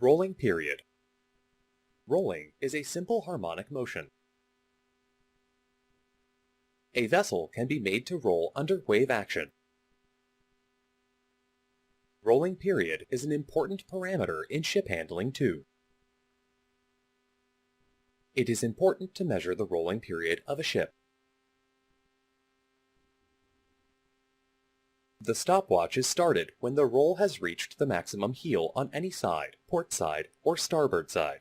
Rolling period. Rolling is a simple harmonic motion. A vessel can be made to roll under wave action. Rolling period is an important parameter in ship handling too. It is important to measure the rolling period of a ship. The stopwatch is started when the roll has reached the maximum heel on any side, port side, or starboard side.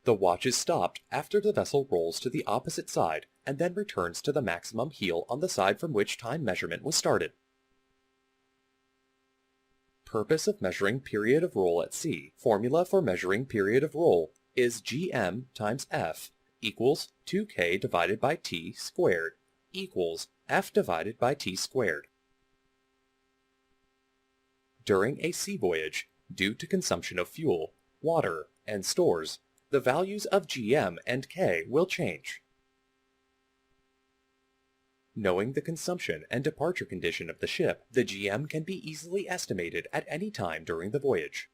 The watch is stopped after the vessel rolls to the opposite side and then returns to the maximum heel on the side from which time measurement was started. Purpose of measuring period of roll at sea. Formula for measuring period of roll is gm times f equals 2k divided by t squared equals f divided by t squared. During a sea voyage, due to consumption of fuel, water, and stores, the values of gm and k will change. Knowing the consumption and departure condition of the ship, the GM can be easily estimated at any time during the voyage.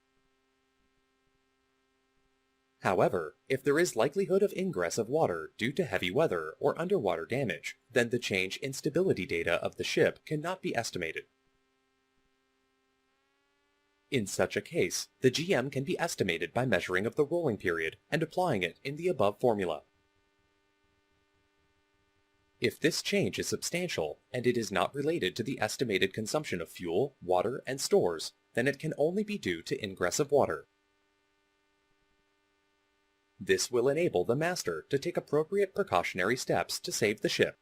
However, if there is likelihood of ingress of water due to heavy weather or underwater damage, then the change in stability data of the ship cannot be estimated. In such a case, the GM can be estimated by measuring of the rolling period and applying it in the above formula. If this change is substantial and it is not related to the estimated consumption of fuel, water, and stores, then it can only be due to ingress of water. This will enable the master to take appropriate precautionary steps to save the ship.